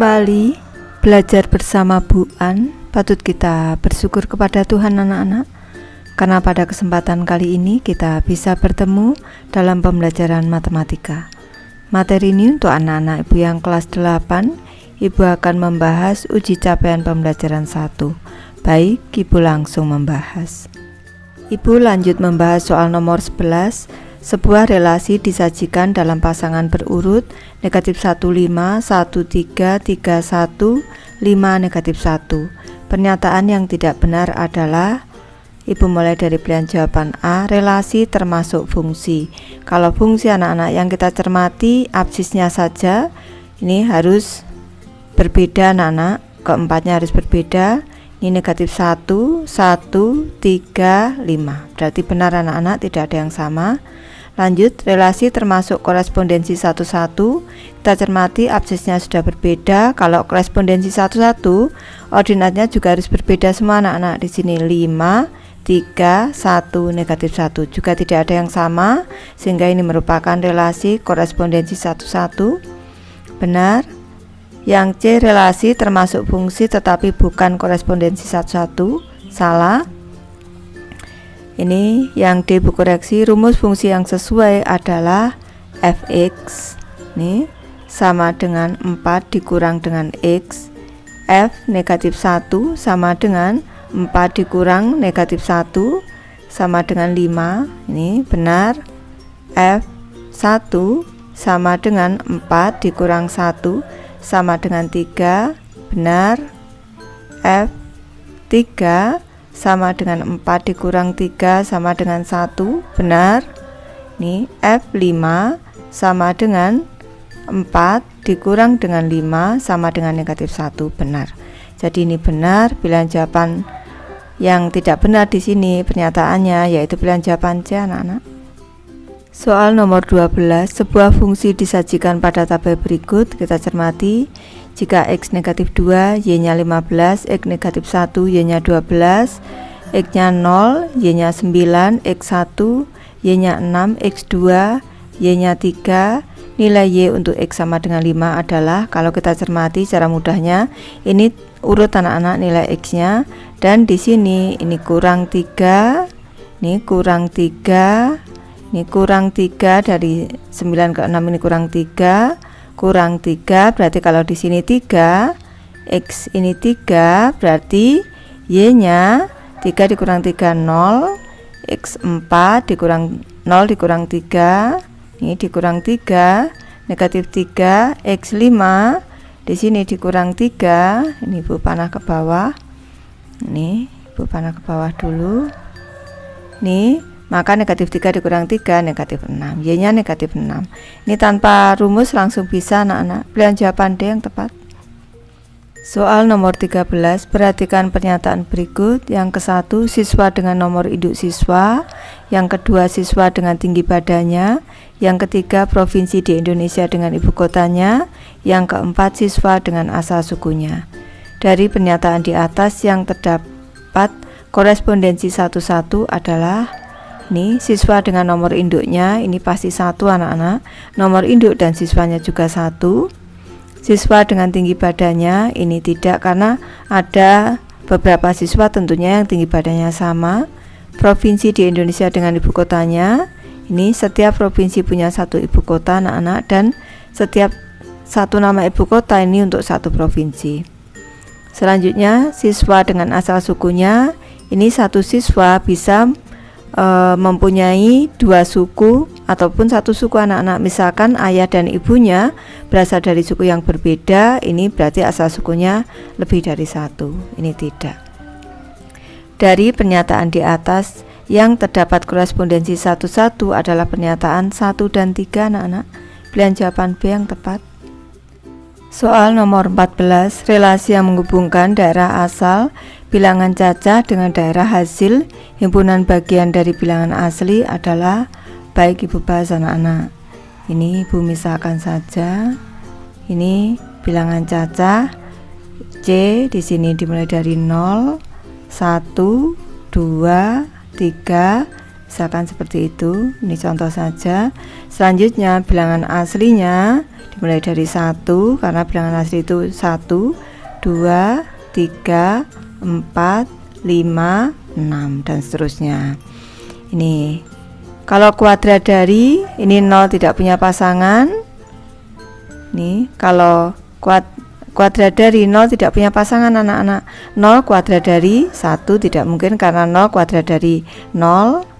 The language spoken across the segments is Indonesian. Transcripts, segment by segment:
kembali belajar bersama Bu An. Patut kita bersyukur kepada Tuhan anak-anak, karena pada kesempatan kali ini kita bisa bertemu dalam pembelajaran matematika. Materi ini untuk anak-anak Ibu yang kelas 8. Ibu akan membahas uji capaian pembelajaran 1. Baik, Ibu langsung membahas. Ibu lanjut membahas soal nomor 11. Sebuah relasi disajikan dalam pasangan berurut negatif 1, 5, 1, 3, 3, 1, 5, negatif 1. Pernyataan yang tidak benar adalah, Ibu mulai dari pilihan jawaban A, relasi termasuk fungsi. Kalau fungsi anak-anak yang kita cermati, absisnya saja ini harus berbeda anak-anak, keempatnya harus berbeda. Ini negatif 1, 1, 3, 5. Berarti benar anak-anak, tidak ada yang sama. Lanjut, relasi termasuk korespondensi 1-1. Kita cermati absisnya sudah berbeda. Kalau korespondensi 1-1, ordinatnya juga harus berbeda semua anak-anak. Di sini 5, 3, 1, negatif 1. Juga tidak ada yang sama, sehingga ini merupakan relasi korespondensi 1-1. Benar. Yang C, relasi termasuk fungsi tetapi bukan korespondensi 1-1. Salah. Ini yang D, Bu koreksi. Rumus fungsi yang sesuai adalah fx ini sama dengan 4 dikurang dengan x. F negatif 1 sama dengan 4 dikurang negatif 1 sama dengan 5. Ini benar. F1 sama dengan 4 dikurang 1 sama dengan 3. Benar. F3 sama dengan 4 dikurang 3 sama dengan 1. Benar. Nih, F5 sama dengan 4 dikurang dengan 5 sama dengan negatif 1. Benar. Jadi ini benar. Pilihan jawaban yang tidak benar di sini pernyataannya yaitu pilihan jawaban C anak-anak. Soal nomor 12, sebuah fungsi disajikan pada tabel berikut. Kita cermati. Jika X negatif 2, Y-nya 15, X negatif 1, Y-nya 12, X-nya 0, Y-nya 9, X1, Y-nya 6, X2, Y-nya 3, nilai Y untuk X sama dengan 5 adalah, kalau kita cermati cara mudahnya, ini urut anak-anak nilai X-nya, dan di sini ini kurang 3, ini kurang 3, ini kurang 3, dari 9 ke 6 ini kurang 3, kurang 3, berarti kalau di sini 3, X ini 3, berarti Y-nya 3 dikurang 3, 0, X4 dikurang 0 dikurang 3, ini dikurang 3, negatif 3, X5, di sini dikurang 3, ini Ibu panah ke bawah, ini Ibu panah ke bawah dulu, nih. Maka negatif 3 dikurang 3, negatif 6. Y-nya negatif 6. Ini tanpa rumus langsung bisa anak-anak. Pilihan jawaban D yang tepat. Soal nomor 13. Perhatikan pernyataan berikut. Yang ke-1, siswa dengan nomor induk siswa. Yang kedua, siswa dengan tinggi badannya. Yang ketiga, provinsi di Indonesia dengan ibu kotanya. Yang keempat, siswa dengan asal sukunya. Dari pernyataan di atas yang terdapat korespondensi 1-1 adalah, ini siswa dengan nomor induknya, ini pasti 1 anak-anak. Nomor induk dan siswanya juga 1. Siswa dengan tinggi badannya, ini tidak, karena ada beberapa siswa tentunya yang tinggi badannya sama. Provinsi di Indonesia dengan ibu kotanya, ini setiap provinsi punya satu ibu kota anak-anak, dan setiap satu nama ibu kota ini untuk satu provinsi. Selanjutnya, siswa dengan asal sukunya, ini satu siswa bisa mempunyai 2 suku ataupun 1 suku anak-anak. Misalkan ayah dan ibunya berasal dari suku yang berbeda, ini berarti asal sukunya lebih dari 1. Ini tidak. Dari pernyataan di atas yang terdapat korespondensi 1-1 adalah pernyataan 1 dan 3 anak-anak. Pilihan jawaban B yang tepat. Soal nomor 14, relasi yang menghubungkan daerah asal bilangan cacah dengan daerah hasil himpunan bagian dari bilangan asli adalah, baik Ibu bahas anak-anak. Ini Ibu misalkan saja. Ini bilangan cacah C, di sini dimulai dari 0, 1, 2, 3, Misalkan seperti itu. Ini contoh saja. Selanjutnya bilangan aslinya dimulai dari 1 karena bilangan asli itu 1, 2, 3, 4, 5, 6 dan seterusnya. Ini kalau kuadrat dari ini 0 tidak punya pasangan. Nih, kalau kuadrat dari 0 tidak punya pasangan anak-anak. 0 kuadrat dari 1 tidak mungkin karena 0 kuadrat dari 0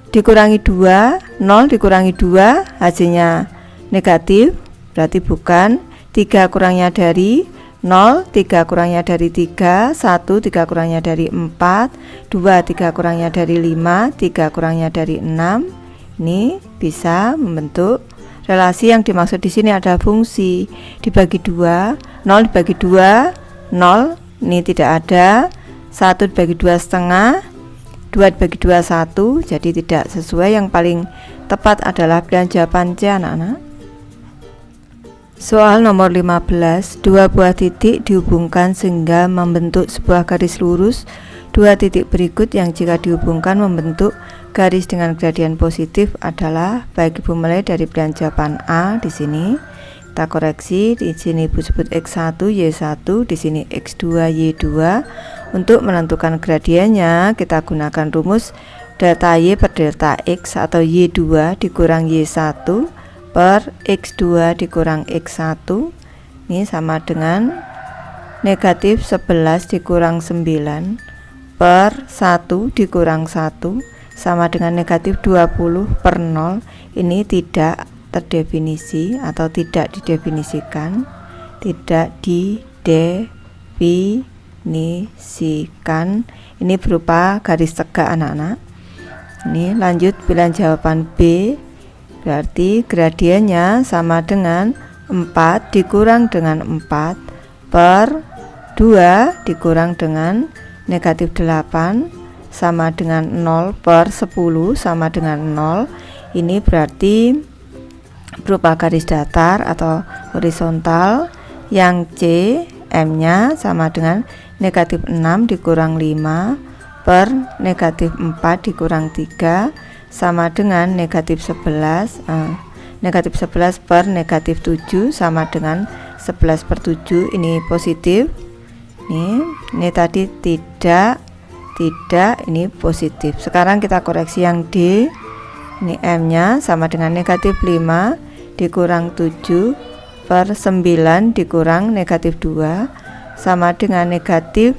dikurangi 2, 0 dikurangi 2 hasilnya negatif, berarti bukan. 3 kurangnya dari 0, 3 kurangnya dari 3, 1 3 kurangnya dari 4, 2 3 kurangnya dari 5, 3 kurangnya dari 6. Ini bisa membentuk relasi yang dimaksud di sini adalah fungsi dibagi 2, 0 dibagi 2, 0, ini tidak ada, 1 dibagi 2 setengah, 2 dibagi 2 1, jadi tidak sesuai. Yang paling tepat adalah pilihan jawaban C anak-anak. Soal nomor 15, dua buah titik dihubungkan sehingga membentuk sebuah garis lurus. Dua titik berikut yang jika dihubungkan membentuk garis dengan gradien positif adalah, baik Ibu mulai dari pilihan jawaban A di sini. Kita koreksi, di sini Ibu sebut X1, Y1, di sini X2, Y2. Untuk menentukan gradiennya kita gunakan rumus delta Y per delta X atau Y2 dikurang Y1 per X2 dikurang X1. Ini sama dengan negatif 11 dikurang 9 per 1 dikurang 1 sama dengan negatif 20 per 0. Ini tidak terdefinisi atau tidak didefinisikan, tidak didefinisikan. Ini berupa garis tegak anak-anak. Ini lanjut pilihan jawaban B, berarti gradiennya sama dengan 4 dikurang dengan 4 per 2 dikurang dengan negatif 8 sama dengan 0 per 10 sama dengan 0. Ini berarti berupa garis datar atau horizontal yang C M nya sama dengan negatif 6 dikurang 5 per negatif 4 dikurang 3 sama dengan negatif 11 negatif 11 per negatif 7 sama dengan 11 per 7. Ini positif. Ini tadi tidak, ini positif. Sekarang kita koreksi yang D. Ini M nya sama dengan negatif 5 dikurang 7 per 9 dikurang negatif 2 sama dengan negatif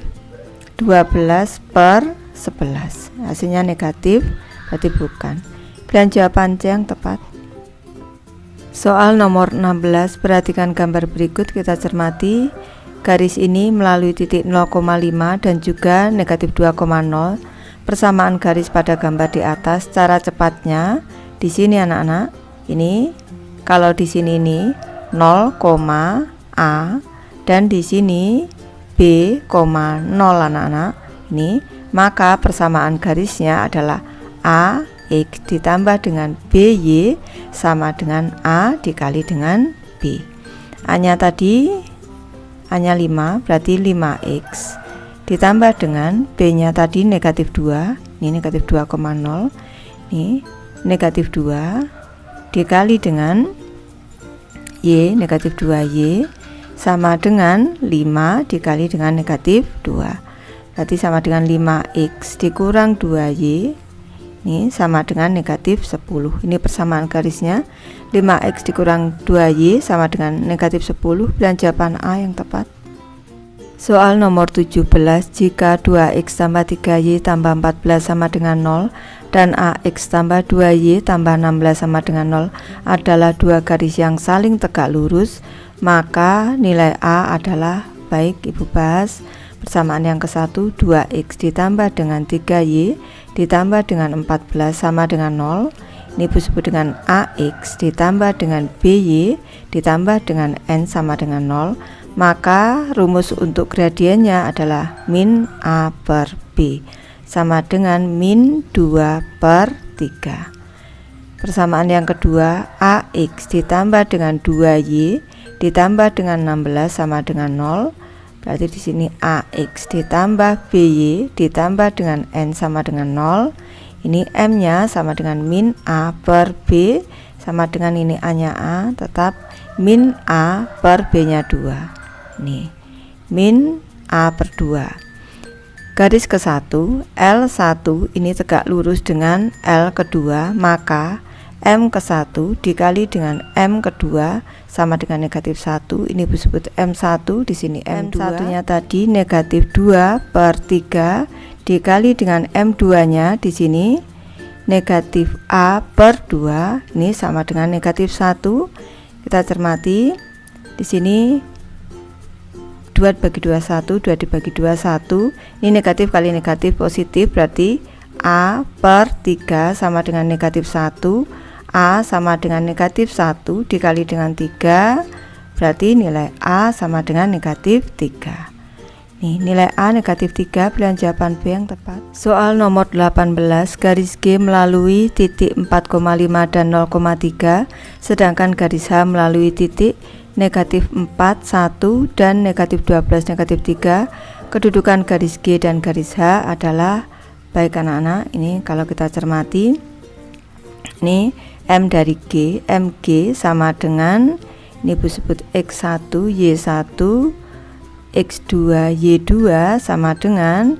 12 per 11. Hasilnya negatif, berarti bukan. Pilihan jawaban C yang tepat. Soal nomor 16, perhatikan gambar berikut, kita cermati. Garis ini melalui titik 0,5 dan juga negatif 2,0. Persamaan garis pada gambar di atas. Cara cepatnya di sini anak-anak. Ini kalau di sini ini 0, A dan di sini B, 0 anak-anak. Ini maka persamaan garisnya adalah AX ditambah dengan BY sama dengan A dikali dengan B. A-nya tadi hanya 5, berarti 5X ditambah dengan B-nya tadi negatif 2, ini negatif 2,0, ini negatif 2 dikali dengan Y negatif 2Y sama dengan 5 dikali dengan negatif 2, berarti sama dengan 5X dikurang 2Y, ini sama dengan negatif 10. Ini persamaan garisnya. 5X dikurang 2Y sama dengan negatif 10. Pilihan jawaban A yang tepat. Soal nomor 17, jika 2X tambah 3Y tambah 14 sama dengan 0 dan AX tambah 2Y tambah 16 sama dengan 0 adalah dua garis yang saling tegak lurus, maka nilai A adalah, baik Ibu bahas. Persamaan yang ke-1, 2X ditambah dengan 3Y ditambah dengan 14 sama dengan 0. Ini disebut dengan AX ditambah dengan BY ditambah dengan N sama dengan 0. Maka rumus untuk gradiennya adalah min A per B sama dengan min 2 per 3. Persamaan yang kedua, AX ditambah dengan 2Y ditambah dengan 16 sama dengan 0. Berarti di sini AX ditambah BY ditambah dengan N sama dengan 0. Ini M-nya sama dengan min A per B, sama dengan ini A-nya A, tetap min A per B-nya 2. Nih, min A per 2. Garis ke 1, L1 ini tegak lurus dengan L kedua, maka M ke 1 dikali dengan M kedua sama dengan negatif 1. Ini disebut M1, di sini M2. M1-nya tadi negatif 2 per 3 dikali dengan M2-nya di sini negatif A per 2, ini sama dengan negatif 1. Kita cermati di sini 2 dibagi 2 1, 2 dibagi 2 1. Ini negatif kali negatif positif, berarti A per 3 sama dengan negatif 1. A sama dengan negatif 1 dikali dengan 3, berarti nilai A sama dengan negatif 3. Nih, nilai A negatif 3, pilihan jawaban B yang tepat. Soal nomor 18, garis G melalui titik 4,5 dan 0,3, sedangkan garis H melalui titik negatif 4, 1 dan negatif 12, negatif 3. Kedudukan garis G dan garis H adalah, baik anak-anak, ini kalau kita cermati, ini M dari G, MG sama dengan, ini disebut X1, Y1, X2, Y2 sama dengan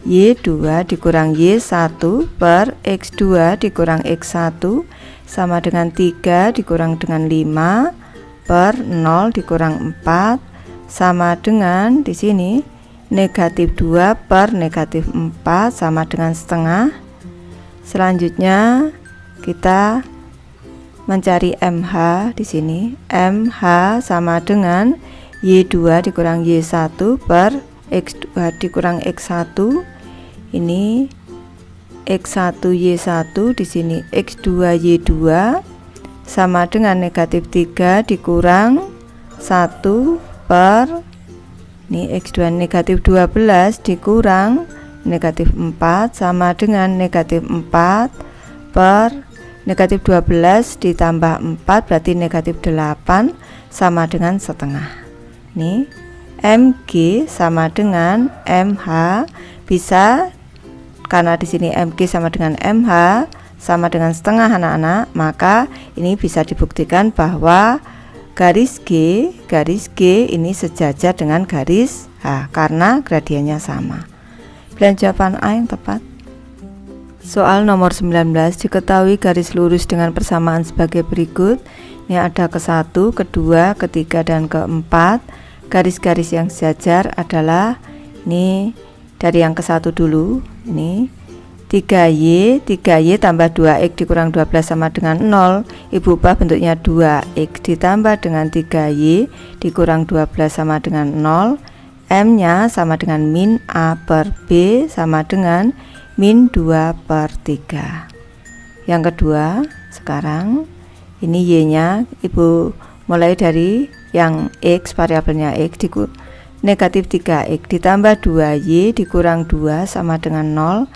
Y2 dikurang Y1 per X2 dikurang X1 sama dengan 3 dikurang dengan 5 per 0 dikurang 4 sama dengan, di sini negatif 2 per negatif 4 sama dengan setengah. Selanjutnya kita mencari MH. Di sini MH sama dengan Y2 dikurang Y1 per X2 dikurang X1. Ini X1 Y1, di sini X2 Y2 sama dengan negatif 3 dikurang 1 per, ini X2 negatif 12 dikurang negatif 4 sama dengan negatif 4 per negatif 12 ditambah 4, berarti negatif 8 sama dengan setengah. Nih, MG sama dengan MH, bisa karena di sini MG sama dengan MH sama dengan setengah anak-anak, maka ini bisa dibuktikan bahwa garis G ini sejajar dengan garis H karena gradiennya sama. Pilihan jawaban A yang tepat. Soal nomor 19, diketahui garis lurus dengan persamaan sebagai berikut. Ini ada ke-1, ke-2, ke-3 dan ke-4. Garis-garis yang sejajar adalah, ini dari yang ke-1 dulu, ini 3Y tambah 2X dikurang 12 sama dengan 0. Ibu ubah bentuknya 2X ditambah dengan 3Y dikurang 12 sama dengan 0. M-nya sama dengan min A per B sama dengan min 2 per 3. Yang kedua, sekarang ini Y-nya ibu mulai dari yang X, variabelnya X negatif 3X ditambah 2Y dikurang 2 sama dengan 0.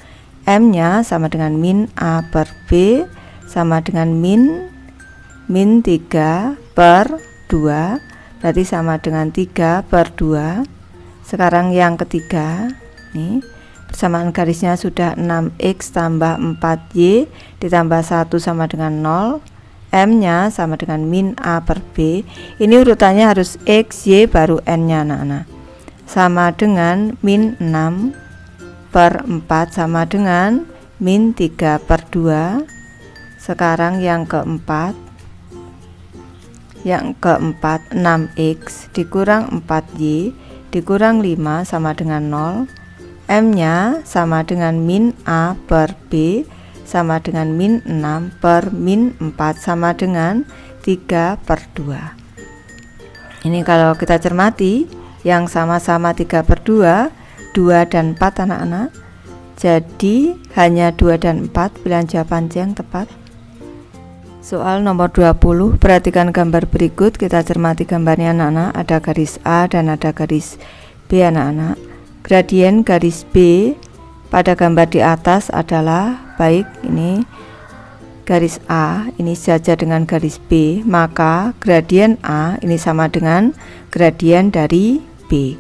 M-nya sama dengan min A per B sama dengan min 3 per 2, berarti sama dengan 3 per 2. Sekarang yang ketiga, nih persamaan garisnya sudah 6X tambah 4Y ditambah 1 sama dengan 0. M-nya sama dengan min A per B. Ini urutannya harus X, Y, baru N-nya anak-anak. Sama dengan min 6 per 4 sama dengan min 3 per 2. Sekarang yang keempat, 6X dikurang 4Y dikurang 5 sama dengan 0. M-nya sama dengan min A per B sama dengan min 6 per min 4 sama dengan 3 per 2. Ini kalau kita cermati, yang sama-sama 3 per 2, 2 dan 4 anak-anak. Jadi hanya 2 dan 4, pilihan jawaban C yang tepat. Soal nomor 20, perhatikan gambar berikut. Kita cermati gambarnya anak-anak. Ada garis A dan ada garis B anak-anak. Gradien garis B pada gambar di atas adalah, baik ini garis A ini sejajar dengan garis B, maka gradien A ini sama dengan gradien dari B.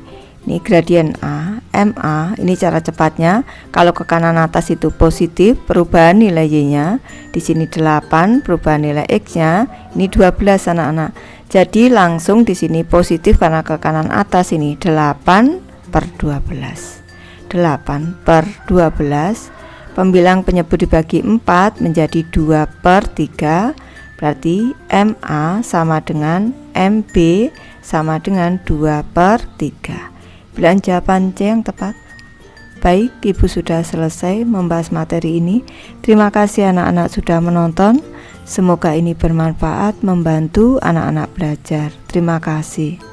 Ini gradien A, MA, ini cara cepatnya. Kalau ke kanan atas itu positif, perubahan nilai Y-nya. Di sini 8, perubahan nilai X-nya. Ini 12 anak-anak. Jadi langsung di sini positif karena ke kanan atas ini 8/12. 8/12. Pembilang penyebut dibagi 4 menjadi 2/3. Berarti MA sama dengan MB sama dengan 2/3. Pilihan jawaban C yang tepat. Baik, Ibu sudah selesai membahas materi ini. Terima kasih anak-anak sudah menonton. Semoga ini bermanfaat membantu anak-anak belajar. Terima kasih.